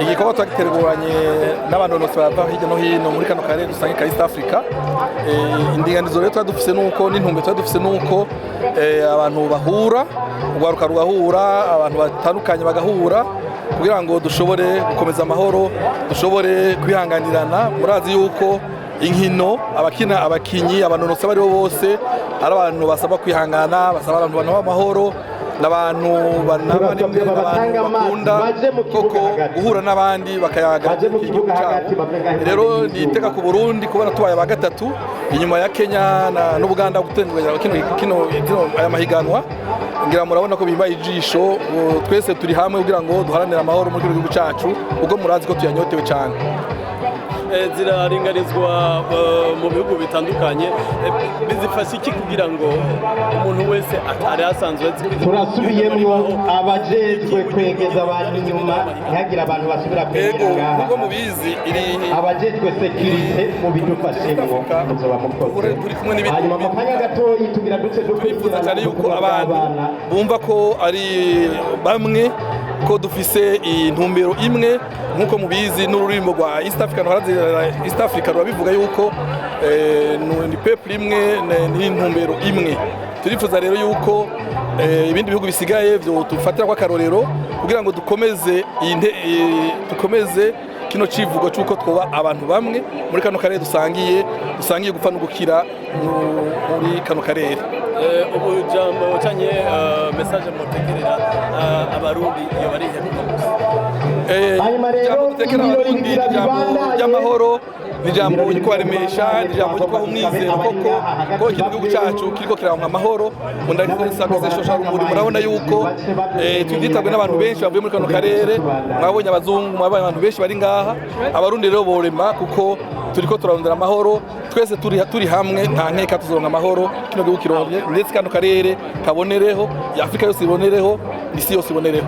igikorwa twagiteguranye n'abanonosi bava hirya no hino muri kano karere dusange ka East Africa. Indinganizo rero twadufise nuko n'intumbe twadufise nuko abantu bahura, urwaruka rugahura, abantu batandukanye bagahura kugira ngo dushobore gukomeza amahoro, dushobore kwihanganirana. Murazi yuko inkino abakinyi abanonosi bari bose ari abantu basaba kwihangana, basaba abantu banaba amahoro, n'abantu bakunda koko guhura n'abandi bakayaga igihugu cyabo. Rero niteka ku Burundi kubona tubaye aba gatatu inyuma ya Kenya n'Ubuganda gutengera aya mahiganwa. Ngira murabona ko bimbaye ijisho, twese turi hamwe kugira ngo duharanire amahoro muri gihugu cyacu, ubwo murazi ko tuyanyotewe cyane. Ziraringanizwa mu bihugu bitandukanye, bizifasha iki kugira ngo umuntu wese atari asanzwe turasubiyemo abajejwe kwegeza abantu inyuma ntihagire abantu basubira kwegera nkuko mubizi abajejwe security mu bidufashemo muzoba mukoze hanyuma mu kanya gatoyi tugira duce twifuza cyane yuko abantu bumva ko ari bamwe, ko dufise intumbero imwe nkuko mubizi n'ururimbo rwa East Africa rurabivuga yuko ni peuple imwe n'intumbero imwe. Turifuza rero yuko ibindi bihugu bisigaye byo tufatira kwa karorero kugira ngo dukomeze kino civugo cyuko twoba abantu bamwe muri kano karere dusangiye gupfa no gukira muri kano karere. Ubu jambo cyanye message mutekerera abarundi iyo bari hanyuma abarundi ry'amahoro, n'ijambo ryo kubaremesha, n'ijambo ryo kubaha umwizero ko igihugu cyacu kiriko kiramwa amahoro. Murabona yuko twitabwe n'abantu benshi bavuye muri kano karere, mwabonye abazungu, mwabonye abantu benshi bari ngaha. Abarundi rero borema kuko turiko turarondera amahoro, twese turi hamwe, nta nkeka tuzoronka amahoro, kino gihugu kironke ndetse kano karere kabonereho, Afrika yose ibonereho, isi yose ibonereho.